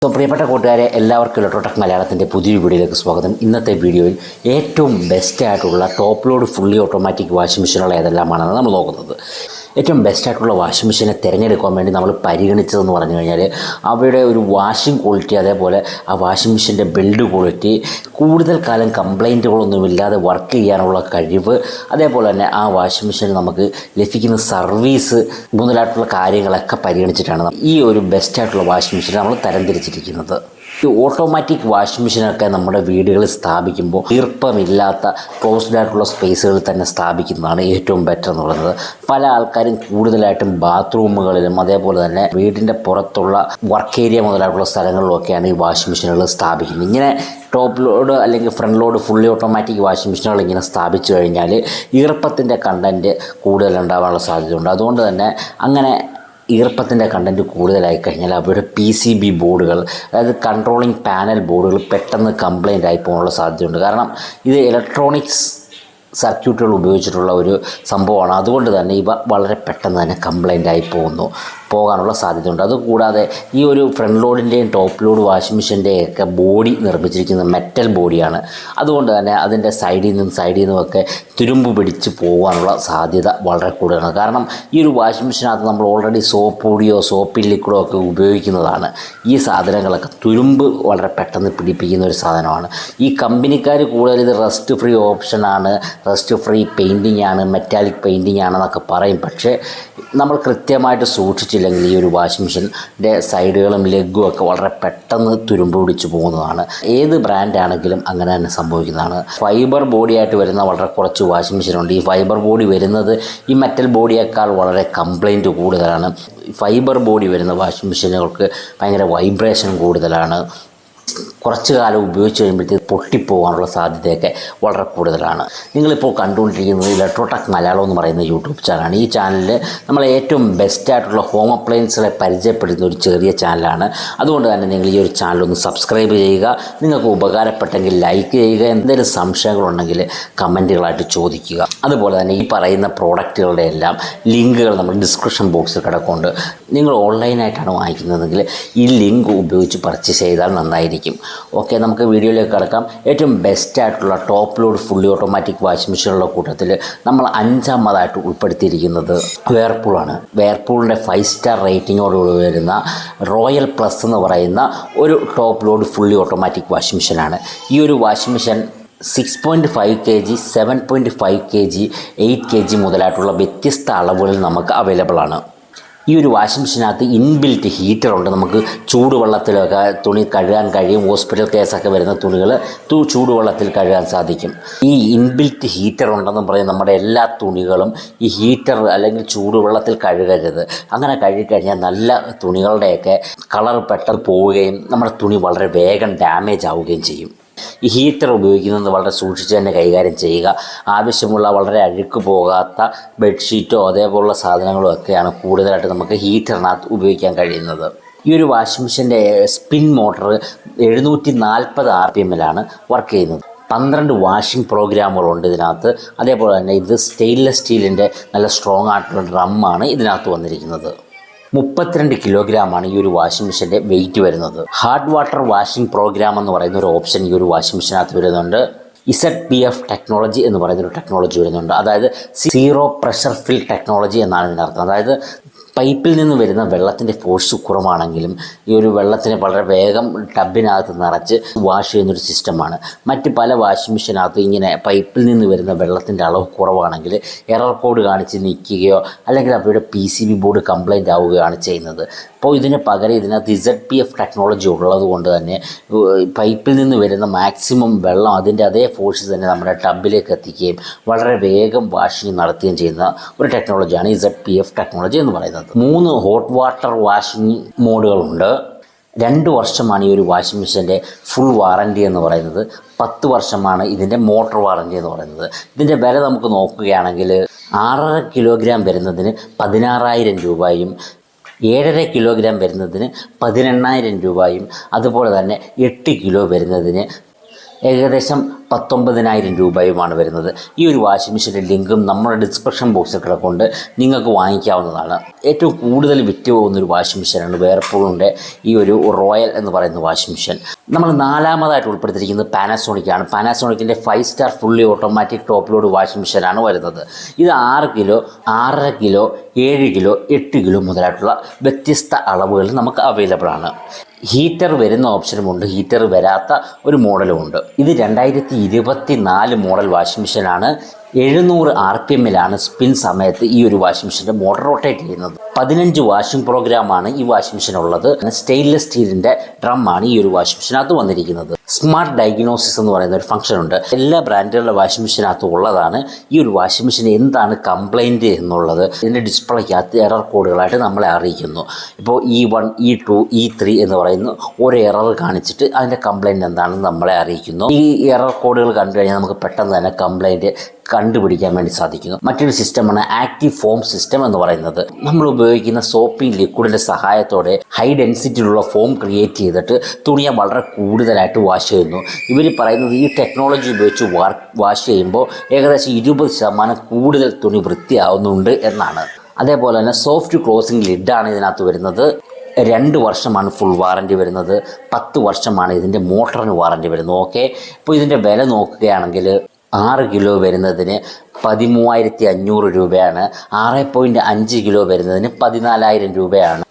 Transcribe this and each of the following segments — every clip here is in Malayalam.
പ്രിയപ്പെട്ട കൂട്ടുകാരെ, എല്ലാവർക്കും ഇലക്ട്രോടെക് മലയാളത്തിൻ്റെ പുതിയൊരു വീഡിയോയിലേക്ക് സ്വാഗതം. ഇന്നത്തെ വീഡിയോയിൽ ഏറ്റവും ബെസ്റ്റായിട്ടുള്ള top load fully automatic washing മെഷീനുകൾ ഏതെല്ലാമാണെന്ന് നമ്മൾ നോക്കുന്നത്. ഏറ്റവും ബെസ്റ്റായിട്ടുള്ള വാഷിംഗ് മെഷീനെ തിരഞ്ഞെടുക്കാൻ വേണ്ടി നമ്മൾ പരിഗണിച്ചതെന്ന് പറഞ്ഞു കഴിഞ്ഞാൽ അവയുടെ ഒരു വാഷിംഗ് ക്വാളിറ്റി, അതേപോലെ ആ വാഷിംഗ് മെഷീൻ്റെ ബിൽഡ് ക്വാളിറ്റി, കൂടുതൽ കാലം കംപ്ലൈൻറ്റുകളൊന്നുമില്ലാതെ വർക്ക് ചെയ്യാനുള്ള കഴിവ്, അതേപോലെ തന്നെ ആ വാഷിംഗ് മെഷീൻ നമുക്ക് ലഭിക്കുന്ന സർവീസ് മുതലായിട്ടുള്ള കാര്യങ്ങളൊക്കെ പരിഗണിച്ചിട്ടാണ് ഈ ഒരു ബെസ്റ്റായിട്ടുള്ള വാഷിംഗ് മെഷീൻ നമ്മൾ തരംതിരിച്ചിരിക്കുന്നത്. ഈ ഓട്ടോമാറ്റിക് വാഷിംഗ് മെഷീനൊക്കെ നമ്മുടെ വീടുകളിൽ സ്ഥാപിക്കുമ്പോൾ ഈർപ്പമില്ലാത്ത ക്ലോസ്ഡ് ആയിട്ടുള്ള സ്പേസുകളിൽ തന്നെ സ്ഥാപിക്കുന്നതാണ് ഏറ്റവും ബെറ്റർ എന്ന് പറയുന്നത്. പല ആൾക്കാരും കൂടുതലായിട്ടും ബാത്റൂമുകളിലും അതേപോലെ തന്നെ വീടിൻ്റെ പുറത്തുള്ള വർക്ക് ഏരിയ മുതലായിട്ടുള്ള സ്ഥലങ്ങളിലൊക്കെയാണ് ഈ വാഷിംഗ് മെഷീനുകൾ സ്ഥാപിക്കുന്നത്. ഇങ്ങനെ ടോപ്പ് ലോഡ് അല്ലെങ്കിൽ front load fully automatic washing മെഷീനുകൾ ഇങ്ങനെ സ്ഥാപിച്ചു കഴിഞ്ഞാൽ ഈർപ്പത്തിൻ്റെ കണ്ടൻറ്റ് കൂടുതലുണ്ടാകാനുള്ള സാധ്യതയുണ്ട്. അതുകൊണ്ട് തന്നെ അങ്ങനെ ഈർപ്പത്തിൻ്റെ കണ്ടൻറ്റ് കൂടുതലായി കഴിഞ്ഞാൽ അവരുടെ PCB ബോർഡുകൾ, അതായത് കൺട്രോളിങ് പാനൽ ബോർഡുകൾ പെട്ടെന്ന് കംപ്ലൈൻ്റ് ആയി പോകാനുള്ള സാധ്യതയുണ്ട്. കാരണം ഇത് ഇലക്ട്രോണിക്സ് സർക്യൂട്ടുകൾ ഉപയോഗിച്ചിട്ടുള്ള ഒരു സംഭവമാണ്. അതുകൊണ്ട് തന്നെ ഇവ വളരെ പെട്ടെന്ന് തന്നെ കംപ്ലൈൻ്റ് ആയി പോകാനുള്ള സാധ്യതയുണ്ട്. അതുകൂടാതെ ഈ ഒരു ഫ്രണ്ട് ലോഡിൻ്റെയും ടോപ്പ് ലോഡ് വാഷിംഗ് മെഷീൻ്റെയൊക്കെ ബോഡി നിർമ്മിച്ചിരിക്കുന്നത് മെറ്റൽ ബോഡിയാണ്. അതുകൊണ്ട് തന്നെ അതിൻ്റെ സൈഡിൽ നിന്നുമൊക്കെ തുരുമ്പ് പിടിച്ച് പോകാനുള്ള സാധ്യത വളരെ കൂടുതലാണ്. കാരണം ഈ ഒരു വാഷിംഗ് മെഷീനകത്ത് നമ്മൾ ഓൾറെഡി സോപ്പ് പൊടിയോ സോപ്പ് ലിക്വിഡോ ഒക്കെ ഉപയോഗിക്കുന്നതാണ്. ഈ സാധനങ്ങളൊക്കെ തുരുമ്പ് വളരെ പെട്ടെന്ന് പിടിപ്പിക്കുന്ന ഒരു സാധനമാണ്. ഈ കമ്പനിക്കാർ കൂടുതൽ ഇത് റസ്റ്റ് ഫ്രീ ഓപ്ഷനാണ്, റസ്റ്റ് ഫ്രീ പെയിൻറ്റിംഗ് ആണ്, മെറ്റാലിക് പെയിൻറ്റിംഗ് ആണെന്നൊക്കെ പറയും. പക്ഷേ നമ്മൾ കൃത്യമായിട്ട് സൂക്ഷിച്ചില്ലെങ്കിൽ ഈ ഒരു വാഷിംഗ് മെഷീൻ്റെ സൈഡുകളും ലെഗും ഒക്കെ വളരെ പെട്ടെന്ന് തുരുമ്പ് പിടിച്ച് പോകുന്നതാണ്. ഏത് ബ്രാൻഡാണെങ്കിലും അങ്ങനെ തന്നെ സംഭവിക്കുന്നതാണ്. ഫൈബർ ബോഡിയായിട്ട് വരുന്ന വളരെ കുറച്ച് വാഷിംഗ് മെഷീനുണ്ട്. ഈ ഫൈബർ ബോഡി വരുന്നത് ഈ മെറ്റൽ ബോഡിയേക്കാൾ വളരെ കംപ്ലൈൻറ്റ് കൂടുതലാണ്. ഫൈബർ ബോഡി വരുന്ന വാഷിംഗ് മെഷീനുകൾക്ക് ഭയങ്കര വൈബ്രേഷൻ കൂടുതലാണ്. കുറച്ച് കാലം ഉപയോഗിച്ച് കഴിയുമ്പോഴത്തേക്ക് പൊട്ടിപ്പോകാനുള്ള സാധ്യതയൊക്കെ വളരെ കൂടുതലാണ്. നിങ്ങളിപ്പോൾ കണ്ടുകൊണ്ടിരിക്കുന്നത് ഇലക്ട്രോടെക് മലയാളം എന്ന് പറയുന്ന യൂട്യൂബ് ചാനലാണ്. ഈ ചാനലിൽ നമ്മൾ ഏറ്റവും ബെസ്റ്റായിട്ടുള്ള ഹോം അപ്ലയൻസുകളെ പരിചയപ്പെടുന്ന ഒരു ചെറിയ ചാനലാണ്. അതുകൊണ്ട് തന്നെ നിങ്ങൾ ഈ ഒരു ചാനലൊന്ന് സബ്സ്ക്രൈബ് ചെയ്യുക. നിങ്ങൾക്ക് ഉപകാരപ്പെട്ടെങ്കിൽ ലൈക്ക് ചെയ്യുക. എന്തെങ്കിലും സംശയങ്ങളുണ്ടെങ്കിൽ കമൻറ്റുകളായിട്ട് ചോദിക്കുക. അതുപോലെ തന്നെ ഈ പറയുന്ന പ്രോഡക്റ്റുകളുടെ എല്ലാം ലിങ്കുകൾ നമ്മൾ ഡിസ്ക്രിപ്ഷൻ ബോക്സിൽ കിടക്കുന്നുണ്ട്. നിങ്ങൾ ഓൺലൈനായിട്ടാണ് വാങ്ങിക്കുന്നതെങ്കിൽ ഈ ലിങ്ക് ഉപയോഗിച്ച് പർച്ചേസ് ചെയ്താൽ നന്നായിരിക്കും. ഓക്കെ, നമുക്ക് വീഡിയോയിലേക്ക് കിടക്കാം. ഏറ്റവും ബെസ്റ്റായിട്ടുള്ള top load fully automatic washing മെഷീനുള്ള കൂട്ടത്തിൽ നമ്മൾ 5ാമതായിട്ട് ഉൾപ്പെടുത്തിയിരിക്കുന്നത് വേർപൂളാണ്. വേർപൂളിൻ്റെ 5 സ്റ്റാർ റേറ്റിങ്ങോടുകൂടി വരുന്ന റോയൽ പ്ലസ് എന്ന് പറയുന്ന ഒരു top load fully automatic washing മെഷീനാണ്. ഈ ഒരു washing machine 6.5 kg, 7.5 kg, 8 kg മുതലായിട്ടുള്ള വ്യത്യസ്ത അളവുകളിൽ നമുക്ക് അവൈലബിൾ ആണ്. ഈ ഒരു വാഷിംഗ് മെഷീനകത്ത് ഇൻബിൽറ്റ് ഹീറ്ററുണ്ട്. നമുക്ക് ചൂടുവെള്ളത്തിലൊക്കെ തുണി കഴുകാൻ കഴിയും. ഹോസ്പിറ്റൽ കേസൊക്കെ വരുന്ന തുണികൾ ചൂടുവെള്ളത്തിൽ കഴുകാൻ സാധിക്കും. ഈ ഇൻബിൽറ്റ് ഹീറ്റർ ഉണ്ടെന്ന് പറയും നമ്മുടെ എല്ലാ തുണികളും ഈ ഹീറ്റർ അല്ലെങ്കിൽ ചൂടുവെള്ളത്തിൽ കഴുകരുത്. അങ്ങനെ കഴുകിക്കഴിഞ്ഞാൽ നല്ല തുണികളുടെയൊക്കെ കളർ പെട്ടെന്ന് പോവുകയും നമ്മുടെ തുണി വളരെ വേഗം ഡാമേജ് ആവുകയും ചെയ്യും. ഈ ഹീറ്റർ ഉപയോഗിക്കുന്നത് വളരെ സൂക്ഷിച്ച് തന്നെ കൈകാര്യം ചെയ്യുക. ആവശ്യമുള്ള വളരെ അഴുക്ക് പോകാത്ത ബെഡ്ഷീറ്റോ അതേപോലുള്ള സാധനങ്ങളോ ഒക്കെയാണ് കൂടുതലായിട്ട് നമുക്ക് ഹീറ്ററിനകത്ത് ഉപയോഗിക്കാൻ കഴിയുന്നത്. ഈ ഒരു വാഷിംഗ് മെഷീൻ്റെ സ്പിൻ മോട്ടർ 740 RPM-ലാണ് വർക്ക് ചെയ്യുന്നത്. 12 വാഷിംഗ് പ്രോഗ്രാമുകളുണ്ട് ഇതിനകത്ത്. അതേപോലെ തന്നെ ഇത് സ്റ്റെയിൻലെസ് സ്റ്റീലിൻ്റെ നല്ല സ്ട്രോങ് ആയിട്ടുള്ള ഡ്രമ്മാണ് ഇതിനകത്ത് വന്നിരിക്കുന്നത്. 32 കിലോഗ്രാമാണ് ഈ ഒരു വാഷിംഗ് മെഷീൻ്റെ വെയിറ്റ് വരുന്നത്. ഹാർഡ് വാട്ടർ വാഷിംഗ് പ്രോഗ്രാം എന്ന് പറയുന്ന ഒരു ഓപ്ഷൻ ഈ ഒരു വാഷിംഗ് മെഷീനകത്ത് വരുന്നുണ്ട്. ZPF ടെക്നോളജി എന്ന് പറയുന്നൊരു ടെക്നോളജി വരുന്നുണ്ട്. അതായത് സീറോ പ്രഷർ ഫിൽ ടെക്നോളജി എന്നാണ് ഇതിനർത്ഥം. അതായത് പൈപ്പിൽ നിന്ന് വരുന്ന വെള്ളത്തിൻ്റെ ഫോഴ്സ് കുറവാണെങ്കിലും ഈ ഒരു വെള്ളത്തിനെ വളരെ വേഗം ടബിനകത്ത് നിറച്ച് വാഷ് ചെയ്യുന്നൊരു സിസ്റ്റമാണ്. മറ്റ് പല വാഷിംഗ് മെഷീനകത്ത് ഇങ്ങനെ പൈപ്പിൽ നിന്ന് വരുന്ന വെള്ളത്തിൻ്റെ അളവ് കുറവാണെങ്കിൽ എറർ കോഡ് കാണിച്ച് നിൽക്കുകയോ അല്ലെങ്കിൽ അവരുടെ PCB ബോർഡ് കംപ്ലൈൻ്റ് ആവുകയാണ് ചെയ്യുന്നത്. അപ്പോൾ ഇതിന് പകരം ഇതിനകത്ത് ZPF ടെക്നോളജി ഉള്ളത് കൊണ്ട് തന്നെ പൈപ്പിൽ നിന്ന് വരുന്ന മാക്സിമം വെള്ളം അതിൻ്റെ അതേ ഫോഴ്സ് തന്നെ നമ്മുടെ ടബിലേക്ക് എത്തിക്കുകയും വളരെ വേഗം വാഷിംഗ് നടത്തുകയും ചെയ്യുന്ന ഒരു ടെക്നോളജിയാണ് ഈ ZPF ടെക്നോളജി എന്ന് പറയുന്നത്. 3 ഹോട്ട് വാട്ടർ വാഷിംഗ് മോഡുകളുണ്ട്. 2 വർഷമാണ് ഈ ഒരു വാഷിംഗ് മെഷീൻ്റെ ഫുൾ വാറൻറ്റി എന്ന് പറയുന്നത്. 10 വർഷമാണ് ഇതിൻ്റെ മോട്ടോർ വാറൻറ്റി എന്ന് പറയുന്നത്. ഇതിൻ്റെ വില നമുക്ക് നോക്കുകയാണെങ്കിൽ 6.5 കിലോഗ്രാം വരുന്നതിന് 16,000 രൂപയും 7.5 കിലോഗ്രാം വരുന്നതിന് 18,000 രൂപയും അതുപോലെ തന്നെ 8 കിലോ വരുന്നതിന് ഏകദേശം 19,000 രൂപയുമാണ് വരുന്നത്. ഈ ഒരു വാഷിംഗ് മെഷീൻ്റെ ലിങ്കും നമ്മുടെ ഡിസ്ക്രിപ്ഷൻ ബോക്സിൽ കിടക്കൊണ്ട് നിങ്ങൾക്ക് വാങ്ങിക്കാവുന്നതാണ്. ഏറ്റവും കൂടുതൽ വിറ്റ് പോകുന്നൊരു വാഷിംഗ് മെഷീനാണ് വേർപൂളിൻ്റെ ഈ ഒരു റോയൽ എന്ന് പറയുന്ന വാഷിംഗ് മെഷീൻ. നമ്മൾ നാലാമതായിട്ട് ഉൾപ്പെടുത്തിയിരിക്കുന്നത് പാനാസോണിക്കാണ്. പാനാസോണിക്കിൻ്റെ 5 star fully automatic top load washing മെഷീനാണ് വരുന്നത്. ഇത് 6 കിലോ, 6.5 കിലോ, 7 കിലോ, 8 കിലോ മുതലായിട്ടുള്ള വ്യത്യസ്ത അളവുകളിൽ നമുക്ക് അവൈലബിൾ ആണ്. ഹീറ്റർ വരുന്ന ഓപ്ഷനുമുണ്ട്, ഹീറ്റർ വരാത്ത ഒരു മോഡലുമുണ്ട്. ഇത് 2024 മോഡൽ വാഷിംഗ് മെഷീനാണ്. 700 RPM സ്പിൻ സമയത്ത് ഈ ഒരു വാഷിംഗ് മെഷീൻ്റെ മോട്ടർ റൊട്ടേറ്റ് ചെയ്യുന്നത്. 15 വാഷിംഗ് പ്രോഗ്രാമാണ് ഈ വാഷിംഗ് മെഷീൻ ഉള്ളത്. സ്റ്റെയിൻലെസ് സ്റ്റീലിൻ്റെ ഡ്രമ്മാണ് ഈ ഒരു വാഷിംഗ് മെഷീനകത്ത് വന്നിരിക്കുന്നത്. സ്മാർട്ട് ഡയഗ്നോസിസ് എന്ന് പറയുന്ന ഒരു ഫംഗ്ഷൻ ഉണ്ട്. എല്ലാ ബ്രാൻഡുകളുടെ വാഷിംഗ് മെഷീനകത്ത് ഉള്ളതാണ്. ഈ ഒരു വാഷിംഗ് മെഷീൻ എന്താണ് കംപ്ലൈൻറ്റ് എന്നുള്ളത് ഇതിൻ്റെ ഡിസ്പ്ലേക്കകത്ത് എറർ കോഡുകളായിട്ട് നമ്മളെ അറിയിക്കുന്നു. ഇപ്പോൾ E1, E2, E3 എന്ന് പറയുന്ന ഒരു എറർ കാണിച്ചിട്ട് അതിൻ്റെ കംപ്ലൈൻറ്റ് എന്താണെന്ന് നമ്മളെ അറിയിക്കുന്നു. ഈ എറർ കോഡുകൾ കണ്ടു കഴിഞ്ഞാൽ നമുക്ക് പെട്ടെന്ന് തന്നെ കംപ്ലൈൻറ്റ് കണ്ടുപിടിക്കാൻ വേണ്ടി സാധിക്കുന്നു. മറ്റൊരു സിസ്റ്റമാണ് ആക്റ്റീവ് ഫോം സിസ്റ്റം എന്ന് പറയുന്നത്. നമ്മൾ ഉപയോഗിക്കുന്ന സോപ്പിംഗ് ലിക്വിഡിൻ്റെ സഹായത്തോടെ ഹൈ ഡെൻസിറ്റിയിലുള്ള ഫോം ക്രിയേറ്റ് ചെയ്തിട്ട് തുണിയെ വളരെ കൂടുതലായിട്ട് വാഷ് ചെയ്യുന്നു. ഇവർ പറയുന്നത് ഈ ടെക്നോളജി ഉപയോഗിച്ച് വാഷ് ചെയ്യുമ്പോൾ ഏകദേശം 20% കൂടുതൽ തുണി വൃത്തിയാവുന്നുണ്ട് എന്നാണ്. അതേപോലെ തന്നെ സോഫ്റ്റ് ക്ലോസിംഗ് ലിഡാണ് ഇതിനകത്ത് വരുന്നത്. 2 വർഷമാണ് ഫുൾ വാറൻറ്റി വരുന്നത്. 10 വർഷമാണ് ഇതിൻ്റെ മോട്ടറിന് വാറൻറ്റി വരുന്നത്. ഓക്കെ, ഇപ്പോൾ ഇതിൻ്റെ വില നോക്കുകയാണെങ്കിൽ 6 കിലോ വരുന്നതിന് 13,500 രൂപയാണ്. 6.5 കിലോ വരുന്നതിന് 14,000 രൂപയാണ്.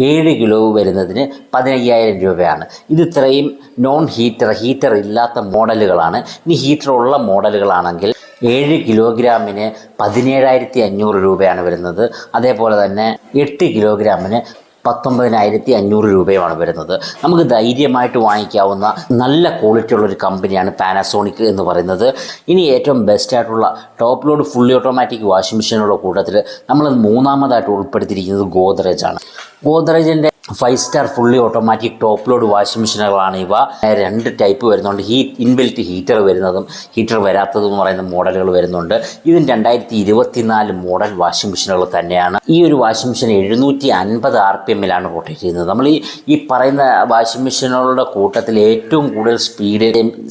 7 കിലോ വരുന്നതിന് 15,000 രൂപയാണ്. ഇത് ഇത്രയും നോൺ ഹീറ്റർ ഇല്ലാത്ത മോഡലുകളാണ്. ഇനി ഹീറ്റർ ഉള്ള മോഡലുകളാണെങ്കിൽ 7 കിലോഗ്രാമിന് 17,500 രൂപയാണ് വരുന്നത്. അതേപോലെ തന്നെ 8 കിലോഗ്രാമിന് 19,500 രൂപയുമാണ് വരുന്നത്. നമുക്ക് ധൈര്യമായിട്ട് വാങ്ങിക്കാവുന്ന നല്ല ക്വാളിറ്റി ഉള്ളൊരു കമ്പനിയാണ് പാനാസോണിക് എന്ന് പറയുന്നത്. ഇനി ഏറ്റവും ബെസ്റ്റായിട്ടുള്ള top load fully automatic washing മെഷീനുള്ള കൂട്ടത്തിൽ നമ്മൾ 3ാമതായിട്ട് ഉൾപ്പെടുത്തിയിരിക്കുന്നത് ഗോദ്റേജാണ്. ഗോദ്റേജിൻ്റെ 5 star fully automatic top load washing മെഷീനുകളാണ് ഇവ. 2 ടൈപ്പ് വരുന്നുണ്ട്. ഇൻബിൽറ്റ് ഹീറ്റർ വരുന്നതും ഹീറ്റർ വരാത്തതും പറയുന്ന മോഡലുകൾ വരുന്നുണ്ട്. ഇതും 2024 മോഡൽ വാഷിംഗ് മെഷീനുകൾ തന്നെയാണ്. ഈ ഒരു വാഷിംഗ് മെഷീൻ 750 RPM റൊട്ടേറ്റ് ചെയ്യുന്നത്. നമ്മൾ ഈ പറയുന്ന വാഷിംഗ് മെഷീനുകളുടെ കൂട്ടത്തിൽ ഏറ്റവും കൂടുതൽ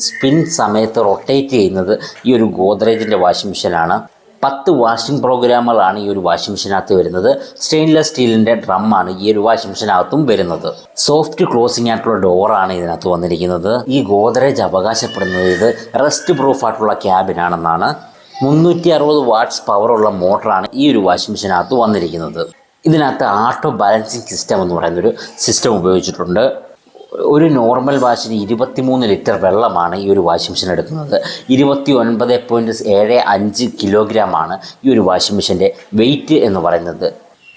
സ്പിൻ സമയത്ത് റൊട്ടേറ്റ് ചെയ്യുന്നത് ഈ ഒരു ഗോദ്റേജിൻ്റെ വാഷിംഗ് മെഷീനാണ്. 10 വാഷിംഗ് പ്രോഗ്രാമുകളാണ് ഈ ഒരു വാഷിംഗ് മെഷീനകത്ത് വരുന്നത്. സ്റ്റെയിൻലെസ് സ്റ്റീലിൻ്റെ ഡ്രമ്മാണ് ഈ ഒരു വാഷിംഗ് മെഷീനകത്തും വരുന്നത്. സോഫ്റ്റ് ക്ലോസിംഗ് ആയിട്ടുള്ള ഡോറാണ് ഇതിനകത്ത് വന്നിരിക്കുന്നത്. ഈ ഗോദ്റേജ് അവകാശപ്പെടുന്നത് ഇത് റസ്റ്റ് പ്രൂഫ് ആയിട്ടുള്ള ക്യാബിനാണെന്നാണ്. 360 വാട്ട്സ് പവറുള്ള മോട്ടറാണ് ഈ ഒരു വാഷിംഗ് മെഷീനകത്ത് വന്നിരിക്കുന്നത്. ഇതിനകത്ത് ആട്ടോ ബാലൻസിങ് സിസ്റ്റം എന്ന് പറയുന്നൊരു സിസ്റ്റം ഉപയോഗിച്ചിട്ടുണ്ട്. ഒരു നോർമൽ വാഷിന് 23 ലിറ്റർ വെള്ളമാണ് ഈ ഒരു വാഷിംഗ് മെഷീൻ എടുക്കുന്നത്. 29.75 കിലോഗ്രാമാണ് ഈ ഒരു വാഷിംഗ് മെഷീൻ്റെ വെയിറ്റ് എന്ന് പറയുന്നത്.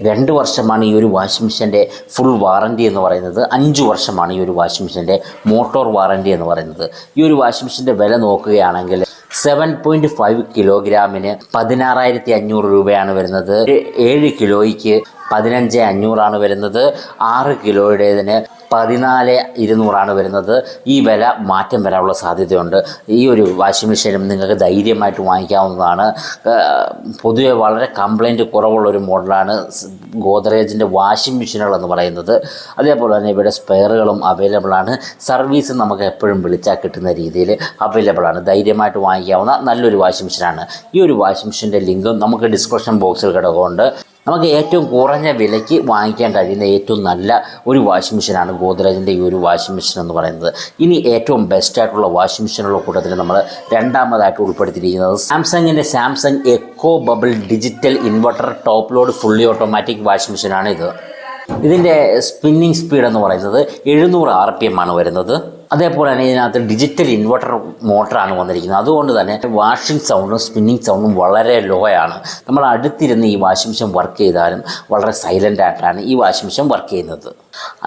2 വർഷമാണ് ഈ ഒരു വാഷിംഗ് മെഷീൻ്റെ ഫുൾ വാറൻറ്റി എന്ന് പറയുന്നത്. 5 വർഷമാണ് ഈ ഒരു വാഷിംഗ് മെഷീൻ്റെ മോട്ടോർ വാറൻറ്റി എന്ന് പറയുന്നത്. ഈ ഒരു വാഷിംഗ് മെഷീൻ്റെ വില നോക്കുകയാണെങ്കിൽ 7.5 കിലോഗ്രാമിന് 16,500 രൂപയാണ് വരുന്നത്. 7 കിലോയ്ക്ക് 15,500 വരുന്നത്. 6 കിലോയുടേതിന് 14,200 വരുന്നത്. ഈ വില മാറ്റം വരാനുള്ള സാധ്യതയുണ്ട്. ഈ ഒരു വാഷിംഗ് മെഷീനും നിങ്ങൾക്ക് ധൈര്യമായിട്ട് വാങ്ങിക്കാവുന്നതാണ്. പൊതുവെ വളരെ കംപ്ലൈൻറ്റ് കുറവുള്ളൊരു മോഡലാണ് ഗോദ്റേജിൻ്റെ വാഷിംഗ് മെഷീനുകൾ എന്ന് പറയുന്നത്. അതേപോലെ തന്നെ ഇവിടെ സ്പെയറുകളും അവൈലബിളാണ്. സർവീസ് നമുക്ക് എപ്പോഴും വിളിച്ചാൽ കിട്ടുന്ന രീതിയിൽ അവൈലബിളാണ്. ധൈര്യമായിട്ട് വാങ്ങിക്കാവുന്ന നല്ലൊരു വാഷിംഗ് മെഷീനാണ്. ഈ ഒരു വാഷിംഗ് മെഷീൻ്റെ ലിങ്കും നമുക്ക് ഡിസ്ക്രിപ്ഷൻ ബോക്സിൽ കിടക്കുന്നുണ്ട്. നമുക്ക് ഏറ്റവും കുറഞ്ഞ വിലയ്ക്ക് വാങ്ങിക്കാൻ കഴിയുന്ന ഏറ്റവും നല്ല ഒരു വാഷിംഗ് മെഷീനാണ് ഗോദ്റേജിൻ്റെ ഈ ഒരു വാഷിംഗ് മെഷീൻ എന്ന് പറയുന്നത്. ഇനി ഏറ്റവും ബെസ്റ്റായിട്ടുള്ള വാഷിംഗ് മെഷീനുള്ള കൂട്ടത്തിൽ നമ്മൾ 2ാമതായിട്ട് ഉൾപ്പെടുത്തിയിരിക്കുന്നത് Samsung eco bubble digital inverter top load fully automatic washing മെഷീനാണ് ഇത്. ഇതിൻ്റെ സ്പിന്നിങ് സ്പീഡ് എന്ന് പറയുന്നത് 700 RPM വരുന്നത്. അതേപോലെ തന്നെ ഇതിനകത്ത് ഡിജിറ്റൽ ഇൻവെർട്ടർ മോട്ടറാണ് വന്നിരിക്കുന്നത്. അതുകൊണ്ട് തന്നെ വാഷിംഗ് സൗണ്ടും സ്പിന്നിങ് സൗണ്ടും വളരെ ലോ ആണ്. നമ്മൾ അടുത്തിരുന്ന് ഈ വാഷിംഗ് മെഷീൻ വർക്ക് ചെയ്താലും വളരെ സൈലൻ്റ് ആയിട്ടാണ് ഈ വാഷിംഗ് മെഷീൻ വർക്ക് ചെയ്യുന്നത്.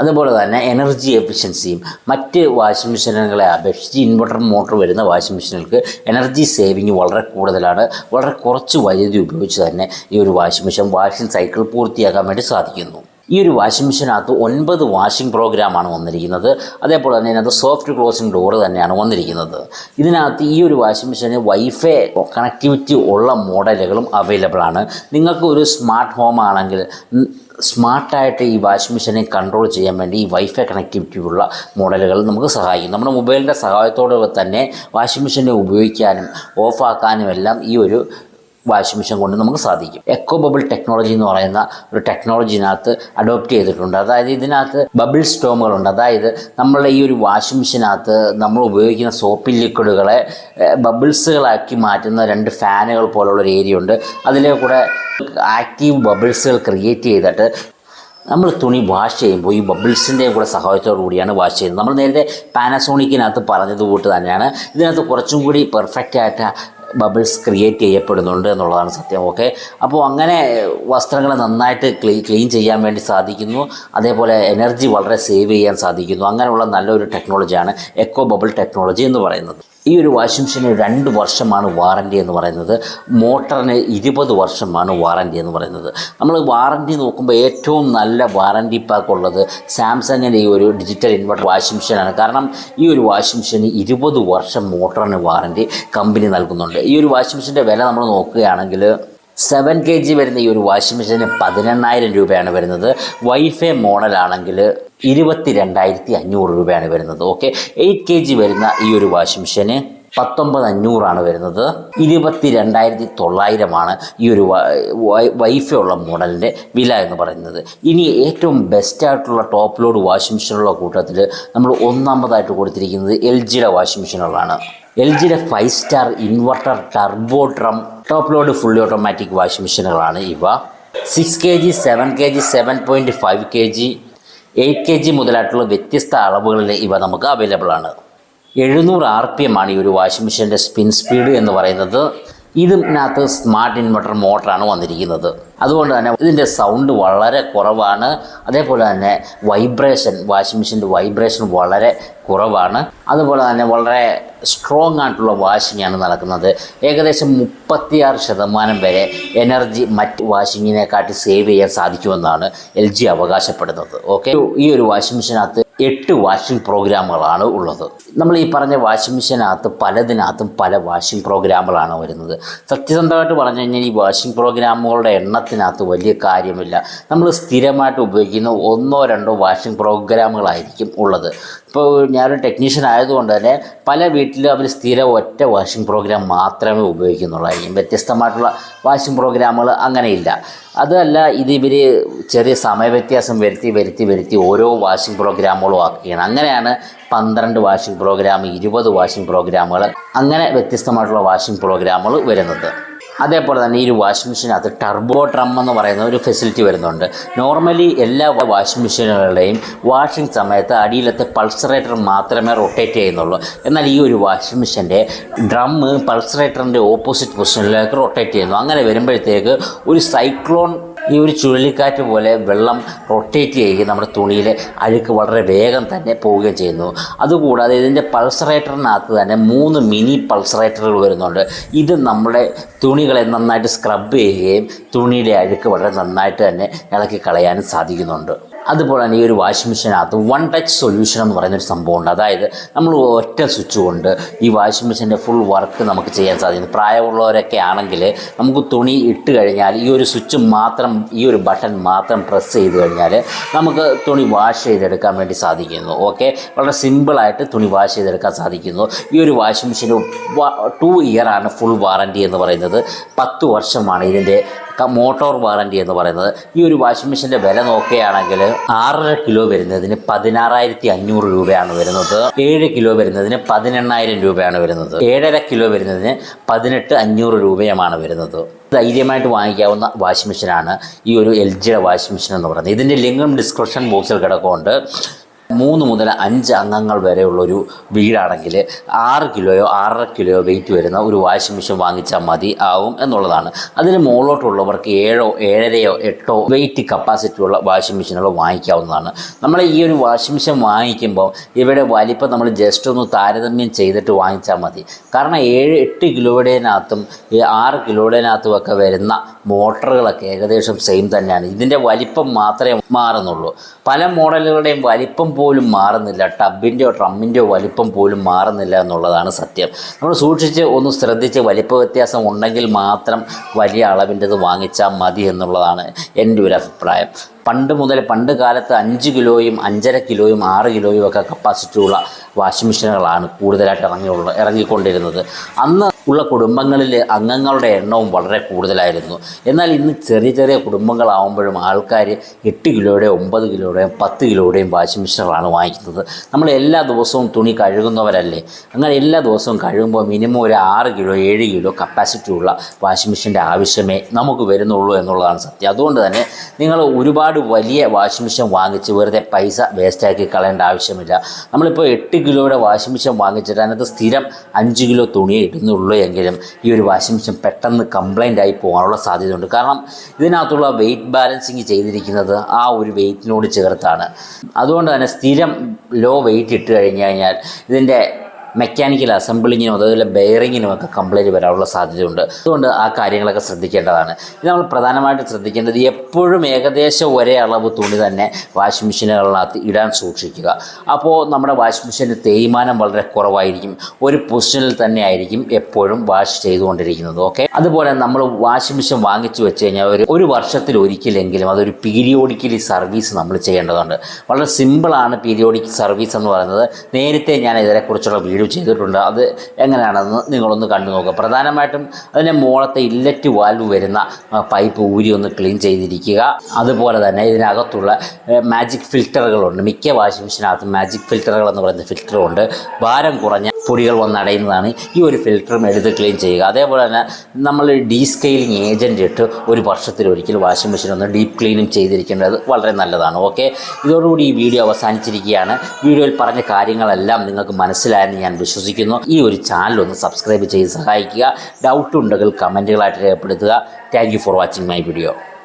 അതുപോലെ തന്നെ എനർജി എഫിഷ്യൻസിയും മറ്റ് വാഷിംഗ് മെഷീനുകളെ അപേക്ഷിച്ച് ഇൻവെർട്ടർ മോട്ടർ വരുന്ന വാഷിംഗ് മെഷീനുകൾക്ക് എനർജി സേവിങ് വളരെ കൂടുതലാണ്. വളരെ കുറച്ച് വൈദ്യുതി ഉപയോഗിച്ച് തന്നെ ഈ ഒരു വാഷിംഗ് മെഷീൻ വാഷിംഗ് സൈക്കിൾ പൂർത്തിയാക്കാൻ വേണ്ടി സാധിക്കുന്നു. ഈ ഒരു വാഷിംഗ് മെഷീനകത്ത് 9 വാഷിംഗ് പ്രോഗ്രാമാണ് വന്നിരിക്കുന്നത്. അതേപോലെ തന്നെ ഇതിനകത്ത് സോഫ്റ്റ് ക്ലോസിംഗ് ഡോറ് തന്നെയാണ് വന്നിരിക്കുന്നത്. ഇതിനകത്ത് ഈ ഒരു വാഷിംഗ് മെഷീന് വൈഫൈ കണക്ടിവിറ്റി ഉള്ള മോഡലുകളും അവൈലബിൾ ആണ്. നിങ്ങൾക്ക് ഒരു സ്മാർട്ട് ഹോം ആണെങ്കിൽ സ്മാർട്ടായിട്ട് ഈ വാഷിംഗ് മെഷീനെ കൺട്രോൾ ചെയ്യാൻ വേണ്ടി ഈ വൈഫൈ കണക്ടിവിറ്റി ഉള്ള മോഡലുകൾ നമുക്ക് സഹായിക്കും. നമ്മുടെ മൊബൈലിൻ്റെ സഹായത്തോടെ തന്നെ വാഷിംഗ് മെഷീനെ ഉപയോഗിക്കാനും ഓഫാക്കാനും എല്ലാം ഈ ഒരു വാഷിംഗ് മെഷീൻ കൊണ്ട് നമുക്ക് സാധിക്കും. എക്കോ ബബിൾ ടെക്നോളജി എന്ന് പറയുന്ന ഒരു ടെക്നോളജിനകത്ത് അഡോപ്റ്റ് ചെയ്തിട്ടുണ്ട്. അതായത് ഇതിനകത്ത് ബബിൾ സ്റ്റോമുകളുണ്ട്. അതായത് നമ്മളുടെ ഈ ഒരു വാഷിംഗ് മെഷീനകത്ത് നമ്മൾ ഉപയോഗിക്കുന്ന സോപ്പ് ലിക്വിഡുകളെ ബബിൾസുകളാക്കി മാറ്റുന്ന 2 ഫാനുകൾ പോലുള്ളൊരു ഏരിയ ഉണ്ട്. അതിലെ കൂടെ ആക്റ്റീവ് ബബിൾസുകൾ ക്രിയേറ്റ് ചെയ്തിട്ട് നമ്മൾ തുണി വാഷ് ചെയ്യുമ്പോൾ ഈ ബബിൾസിൻ്റെയും കൂടെ സഹായത്തോടു കൂടിയാണ് വാഷ് ചെയ്യുന്നത്. നമ്മൾ നേരത്തെ പാനസോണിക്കിനകത്ത് പറഞ്ഞതുകൂട്ട് തന്നെയാണ് ഇതിനകത്ത് കുറച്ചും കൂടി പെർഫെക്റ്റായിട്ട് ബബിൾസ് ക്രിയേറ്റ് ചെയ്യപ്പെടുന്നുണ്ട് എന്നുള്ളതാണ് സത്യം. ഓക്കെ, അപ്പോൾ അങ്ങനെ വസ്ത്രങ്ങൾ നന്നായിട്ട് ക്ലീൻ ചെയ്യാൻ വേണ്ടി സാധിക്കുന്നു. അതേപോലെ എനർജി വളരെ സേവ് ചെയ്യാൻ സാധിക്കുന്നു. അങ്ങനെയുള്ള നല്ലൊരു ടെക്നോളജിയാണ് എക്കോ ബബിൾ ടെക്നോളജി എന്ന് പറയുന്നത്. ഈ ഒരു വാഷിംഗ് മെഷീന് 2 വർഷമാണ് വാറൻറ്റി എന്ന് പറയുന്നത്. മോട്ടറിന് 20 വർഷമാണ് വാറൻറ്റി എന്ന് പറയുന്നത്. നമ്മൾ വാറൻറ്റി നോക്കുമ്പോൾ ഏറ്റവും നല്ല വാറൻറ്റി പാക്ക് ഉള്ളത് സാംസങ്ങിൻ്റെ ഈ ഒരു ഡിജിറ്റൽ ഇൻവെർട്ടർ വാഷിംഗ് മെഷീനാണ്. കാരണം ഈ ഒരു വാഷിംഗ് മെഷീന് 20 വർഷം മോട്ടറിന് വാറൻറ്റി കമ്പനി നൽകുന്നുണ്ട്. ഈ ഒരു വാഷിംഗ് മെഷീൻ്റെ വില നമ്മൾ നോക്കുകയാണെങ്കിൽ 7 kg വരുന്ന ഈ ഒരു വാഷിംഗ് മെഷീന് 18,000 രൂപയാണ് വരുന്നത്. വൈഫൈ മോഡലാണെങ്കിൽ 22,500 രൂപയാണ് വരുന്നത്. ഓക്കെ, 8 kg വരുന്ന ഈ ഒരു വാഷിംഗ് മെഷീന് 19,500 വരുന്നത്. 22,900 ഈ ഒരു വൈഫൈ ഉള്ള മോഡലിൻ്റെ വില എന്ന് പറയുന്നത്. ഇനി ഏറ്റവും ബെസ്റ്റായിട്ടുള്ള ടോപ്പ് ലോഡ് വാഷിംഗ് മെഷീനുള്ള കൂട്ടത്തിൽ നമ്മൾ ഒന്നാമതായിട്ട് കൊടുത്തിരിക്കുന്നത് LGയുടെ വാഷിംഗ് മെഷീനുകളാണ്. LGയുടെ 5 star inverter turbo drum top load fully automatic washing മെഷീനുകളാണ് ഇവ. 6 kg, 7 kg, 7.5 kg, 8 kg മുതലായിട്ടുള്ള വ്യത്യസ്ത അളവുകളിൽ ഇവ നമുക്ക് അവൈലബിൾ ആണ്. 700 RPM ആണ് ഈ ഒരു വാഷിംഗ് മെഷീൻ്റെ സ്പിൻ സ്പീഡ് എന്ന് പറയുന്നത്. ഇതിനകത്ത് സ്മാർട്ട് ഇൻവെർട്ടർ മോട്ടറാണ് വന്നിരിക്കുന്നത്. അതുകൊണ്ട് തന്നെ ഇതിൻ്റെ സൗണ്ട് വളരെ കുറവാണ്. അതേപോലെ തന്നെ വാഷിംഗ് മെഷീൻ്റെ വൈബ്രേഷൻ വളരെ കുറവാണ്. അതുപോലെ തന്നെ വളരെ സ്ട്രോങ് ആയിട്ടുള്ള വാഷിംഗാണ് നടക്കുന്നത്. ഏകദേശം 36% വരെ എനർജി മറ്റ് വാഷിങ്ങിനെക്കാട്ടി സേവ് ചെയ്യാൻ സാധിക്കുമെന്നാണ് LG അവകാശപ്പെടുന്നത്. ഓക്കെ, ഈ ഒരു വാഷിംഗ് മെഷീനകത്ത് 8 വാഷിംഗ് പ്രോഗ്രാമുകളാണ് ഉള്ളത്. നമ്മൾ ഈ പറഞ്ഞ വാഷിംഗ് മെഷീനകത്ത് പലതിനകത്തും പല വാഷിംഗ് പ്രോഗ്രാമുകളാണ് വരുന്നത്. സത്യസന്ധമായിട്ട് പറഞ്ഞു കഴിഞ്ഞാൽ ഈ വാഷിംഗ് പ്രോഗ്രാമുകളുടെ എണ്ണത്തിനകത്ത് വലിയ കാര്യമില്ല. നമ്മൾ സ്ഥിരമായിട്ട് ഉപയോഗിക്കുന്ന 1-2 വാഷിംഗ് പ്രോഗ്രാമുകളായിരിക്കും ഉള്ളത്. ഇപ്പോൾ ഞാനൊരു ടെക്നീഷ്യൻ ആയതുകൊണ്ട് തന്നെ പല വീട്ടിലും അവർ സ്ഥിരം ഒറ്റ വാഷിംഗ് പ്രോഗ്രാം മാത്രമേ ഉപയോഗിക്കുന്നുള്ളായിരിക്കും. വ്യത്യസ്തമായിട്ടുള്ള വാഷിംഗ് പ്രോഗ്രാമുകൾ അങ്ങനെയില്ല. അതല്ല, ഇവർ ചെറിയ സമയവ്യത്യാസം വരുത്തി ഓരോ വാഷിംഗ് പ്രോഗ്രാമുകളും ആക്കുകയാണ്. അങ്ങനെയാണ് 12 വാഷിംഗ് പ്രോഗ്രാം, 20 വാഷിംഗ് പ്രോഗ്രാമുകൾ, അങ്ങനെ വ്യത്യസ്തമായിട്ടുള്ള വാഷിംഗ് പ്രോഗ്രാമുകൾ വരുന്നത്. അതേപോലെ തന്നെ ഈ ഒരു വാഷിംഗ് മെഷീനകത്ത് ടർബോ ഡ്രം എന്ന് പറയുന്ന ഒരു ഫെസിലിറ്റി വരുന്നുണ്ട്. നോർമലി എല്ലാ വാഷിംഗ് മെഷീനുകളുടെയും വാഷിംഗ് സമയത്ത് അടിയിലത്തെ പൾസറേറ്റർ മാത്രമേ റൊട്ടേറ്റ് ചെയ്യുന്നുള്ളൂ. എന്നാൽ ഈ ഒരു വാഷിംഗ് മെഷീൻ്റെ ഡ്രമ്മ് പൾസറേറ്ററിൻ്റെ ഓപ്പോസിറ്റ് പൊസിഷനിലേക്ക് റൊട്ടേറ്റ് ചെയ്യുന്നു. അങ്ങനെ വരുമ്പോഴത്തേക്ക് ഒരു സൈക്ലോൺ, ഈ ഒരു ചുഴലിക്കാറ്റ് പോലെ വെള്ളം റൊട്ടേറ്റ് ചെയ്യുകയും നമ്മുടെ തുണിയിലെ അഴുക്ക് വളരെ വേഗം തന്നെ പോവുകയും ചെയ്യുന്നു. അതുകൂടാതെ ഇതിൻ്റെ പൾസറേറ്ററിനകത്ത് തന്നെ 3 മിനി പൾസറേറ്ററുകൾ വരുന്നുണ്ട്. ഇത് നമ്മുടെ തുണികളെ നന്നായിട്ട് സ്ക്രബ് ചെയ്യുകയും തുണിയിലെ അഴുക്ക് വളരെ നന്നായിട്ട് തന്നെ ഇളക്കി കളയാനും സാധിക്കുന്നുണ്ട്. അതുപോലെ തന്നെ ഈ ഒരു വാഷിംഗ് മെഷീനകത്ത് 1 ടച്ച് സൊല്യൂഷൻ എന്ന് പറയുന്നൊരു സംഭവമുണ്ട്. അതായത് നമ്മൾ ഒറ്റ സ്വിച്ച് കൊണ്ട് ഈ വാഷിംഗ് മെഷീൻ്റെ ഫുൾ വർക്ക് നമുക്ക് ചെയ്യാൻ സാധിക്കും. പ്രായമുള്ളവരൊക്കെ ആണെങ്കിൽ നമുക്ക് തുണി ഇട്ട് കഴിഞ്ഞാൽ ഈ ഒരു സ്വിച്ച് മാത്രം, ഈ ഒരു ബട്ടൺ മാത്രം പ്രസ് ചെയ്ത് കഴിഞ്ഞാൽ നമുക്ക് തുണി വാഷ് ചെയ്തെടുക്കാൻ വേണ്ടി സാധിക്കുന്നു. ഓക്കെ, വളരെ സിമ്പിളായിട്ട് തുണി വാഷ് ചെയ്തെടുക്കാൻ സാധിക്കുന്നു. ഈ ഒരു വാഷിംഗ് മെഷീന് 2 ഇയറാണ് ഫുൾ വാറൻറ്റി എന്ന് പറയുന്നത്. 10 വർഷമാണ് ഇതിൻ്റെ മോട്ടോർ വാറൻറ്റി എന്ന് പറയുന്നത്. ഈ ഒരു വാഷിംഗ് മെഷീൻ്റെ വില നോക്കുകയാണെങ്കിൽ 6.5 കിലോ വരുന്നതിന് 16,500 രൂപയാണ് വരുന്നത്. 7 കിലോ വരുന്നതിന് 18,000 രൂപയാണ് വരുന്നത്. 7.5 കിലോ വരുന്നതിന് 18,500 രൂപയുമാണ് വരുന്നത്. ധൈര്യമായിട്ട് വാങ്ങിക്കാവുന്ന വാഷിംഗ് മെഷീനാണ് ഈ ഒരു LGയുടെ വാഷിംഗ് മെഷീൻ എന്ന് പറയുന്നത്. ഇതിൻ്റെ ലിങ്കും ഡിസ്ക്രിപ്ഷൻ ബോക്സിൽ കിടക്കുന്നുണ്ട്. 3 മുതൽ 5 അംഗങ്ങൾ വരെയുള്ളൊരു വീടാണെങ്കിൽ 6 കിലോയോ 6.5 കിലോയോ വെയിറ്റ് വരുന്ന ഒരു വാഷിംഗ് മെഷീൻ വാങ്ങിച്ചാൽ മതി ആവും എന്നുള്ളതാണ്. അതിന് മുകളിലോട്ടുള്ളവർക്ക് 7, 7.5, 8 വെയിറ്റ് കപ്പാസിറ്റി ഉള്ള വാഷിംഗ് മെഷീനുകൾ വാങ്ങിക്കാവുന്നതാണ്. നമ്മൾ ഈ ഒരു വാഷിംഗ് മെഷീൻ വാങ്ങിക്കുമ്പോൾ ഇവിടെ വലിപ്പം നമ്മൾ ജസ്റ്റ് ഒന്ന് താരതമ്യം ചെയ്തിട്ട് വാങ്ങിച്ചാൽ മതി. കാരണം 7-8 കിലോയുടേതിനകത്തും 6 കിലോയുടേതിനകത്തും ഒക്കെ വരുന്ന മോട്ടറുകളൊക്കെ ഏകദേശം സെയിം തന്നെയാണ്. ഇതിൻ്റെ വലിപ്പം മാത്രമേ മാറുന്നുള്ളൂ. പല മോഡലുകളുടെയും വലിപ്പം പോലും മാറുന്നില്ല, ടബിൻ്റെയോ ഡ്രമ്മിൻ്റെയോ വലിപ്പം പോലും മാറുന്നില്ല എന്നുള്ളതാണ് സത്യം. നമ്മൾ സൂക്ഷിച്ച് ഒന്ന് ശ്രദ്ധിച്ച് വലിപ്പ വ്യത്യാസം ഉണ്ടെങ്കിൽ മാത്രം വലിയ അളവിൻ്റെത് വാങ്ങിച്ചാൽ മതി എന്നുള്ളതാണ് എൻ്റെ ഒരു അഭിപ്രായം. പണ്ട് കാലത്ത് 5 കിലോയും 5.5 കിലോയും 6 കിലോയും ഒക്കെ കപ്പാസിറ്റിയുള്ള വാഷിംഗ് മെഷീനുകളാണ് കൂടുതലായിട്ട് ഇറങ്ങിക്കൊണ്ടിരുന്നത്. അന്ന് ഉള്ള കുടുംബങ്ങളിൽ അംഗങ്ങളുടെ എണ്ണവും വളരെ കൂടുതലായിരുന്നു. എന്നാൽ ഇന്ന് ചെറിയ കുടുംബങ്ങളാവുമ്പോഴും ആൾക്കാർ 8 കിലോയുടെയും 9 കിലോയുടെയും 10 കിലോയുടെയും വാഷിംഗ് മെഷീനുകളാണ് വാങ്ങിക്കുന്നത്. നമ്മൾ എല്ലാ ദിവസവും തുണി കഴുകുന്നവരല്ലേ, അങ്ങനെ എല്ലാ ദിവസവും കഴുകുമ്പോൾ മിനിമം ഒരു 6 കിലോ 7 കിലോ കപ്പാസിറ്റി ഉള്ള വാഷിംഗ് മെഷീൻ്റെ ആവശ്യമേ നമുക്ക് വരുന്നുള്ളൂ എന്നുള്ളതാണ് സത്യം. അതുകൊണ്ട് തന്നെ നിങ്ങൾ ഒരുപാട് വലിയ വാഷിംഗ് മെഷീൻ വാങ്ങിച്ച് വെറുതെ പൈസ വേസ്റ്റാക്കി കളയേണ്ട ആവശ്യമില്ല. നമ്മളിപ്പോൾ 8 കിലോയുടെ വാഷിംഗ് മെഷീൻ വാങ്ങിച്ചിട്ട് അതിനകത്ത് സ്ഥിരം 5 കിലോ തുണിയെ ഇടുന്നുള്ളൂ എങ്കിലും ഈ ഒരു വാഷിംഗ് മെഷീൻ പെട്ടെന്ന് കംപ്ലൈൻ്റ് ആയി പോകാനുള്ള സാധ്യതയുണ്ട്. കാരണം ഇതിനകത്തുള്ള വെയിറ്റ് ബാലൻസിങ് ചെയ്തിരിക്കുന്നത് ആ ഒരു വെയിറ്റിനോട് ചേർത്താണ്. അതുകൊണ്ട് തന്നെ സ്ഥിരം ലോ വെയിറ്റ് ഇട്ട് കഴിഞ്ഞാൽ ഇതിൻ്റെ മെക്കാനിക്കൽ അസംബ്ലിങ്ങിനും അതുപോലെ ബെയറിങ്ങിനും ഒക്കെ കംപ്ലൈൻറ്റ് വരാനുള്ള സാധ്യതയുണ്ട്. അതുകൊണ്ട് ആ കാര്യങ്ങളൊക്കെ ശ്രദ്ധിക്കേണ്ടതാണ്. ഇത് നമ്മൾ പ്രധാനമായിട്ടും ശ്രദ്ധിക്കേണ്ടത് എപ്പോഴും ഏകദേശം ഒരേ അളവ് തുണി തന്നെ വാഷിംഗ് മെഷീനുകളിനകത്ത് ഇടാൻ സൂക്ഷിക്കുക. അപ്പോൾ നമ്മുടെ വാഷിംഗ് മെഷീൻ്റെ തേയ്മാനം വളരെ കുറവായിരിക്കും. ഒരു പൊസിഷനിൽ തന്നെ ആയിരിക്കും എപ്പോഴും വാഷ് ചെയ്തുകൊണ്ടിരിക്കുന്നത്. ഓക്കെ, അതുപോലെ നമ്മൾ വാഷിംഗ് മെഷീൻ വാങ്ങിച്ചു വെച്ച് കഴിഞ്ഞാൽ ഒരു വർഷത്തിൽ ഒരിക്കലെങ്കിലും അതൊരു പീരിയോഡിക്കലി സർവീസ് നമ്മൾ ചെയ്യേണ്ടതുണ്ട്. വളരെ സിമ്പിളാണ് പീരിയോഡിക് സർവീസ് എന്ന് പറയുന്നത്. നേരത്തെ ഞാൻ ഇതിനെക്കുറിച്ചുള്ള വീഡിയോ ചെയ്തിട്ടുണ്ട്. അത് എങ്ങനെയാണെന്ന് നിങ്ങളൊന്ന് കണ്ടു നോക്കുക. പ്രധാനമായിട്ടും അതിൻ്റെ മുകളത്തെ ഇല്ലറ്റ് വാൽവ് വരുന്ന പൈപ്പ് ഊരി ഒന്ന് ക്ലീൻ ചെയ്തിരിക്കുക. അതുപോലെ തന്നെ ഇതിനകത്തുള്ള മാജിക് ഫിൽറ്ററുകളുണ്ട്. മിക്ക വാഷിംഗ് മെഷീനകത്ത് മാജിക് ഫിൽറ്ററുകൾ എന്ന് പറയുന്ന ഫിൽറ്ററുണ്ട്. ഭാരം കുറഞ്ഞ പൊടികൾ വന്നടയുന്നതാണ്. ഈ ഒരു ഫിൽറ്ററും എടുത്ത് ക്ലീൻ ചെയ്യുക. അതേപോലെ തന്നെ നമ്മൾ ഡീസ്കെയിലിംഗ് ഏജൻറ്റ് ഇട്ട് ഒരു വർഷത്തിലൊരിക്കൽ വാഷിംഗ് മെഷീൻ ഒന്ന് ഡീപ്പ് ക്ലീനും ചെയ്തിരിക്കേണ്ടത് വളരെ നല്ലതാണ്. ഓക്കെ, ഇതോടുകൂടി ഈ വീഡിയോ അവസാനിച്ചിരിക്കുകയാണ്. വീഡിയോയിൽ പറഞ്ഞ കാര്യങ്ങളെല്ലാം നിങ്ങൾക്ക് മനസ്സിലായെന്ന് ഞാൻ വിശ്വസിക്കുന്നു. ഈ ഒരു ചാനൽ ഒന്ന് സബ്സ്ക്രൈബ് ചെയ്ത് സഹായിക്കുക. ഡൗട്ട് ഉണ്ടെങ്കിൽ കമൻറ്റുകളായിട്ട് രേഖപ്പെടുത്തുക. Thank you for watching my video.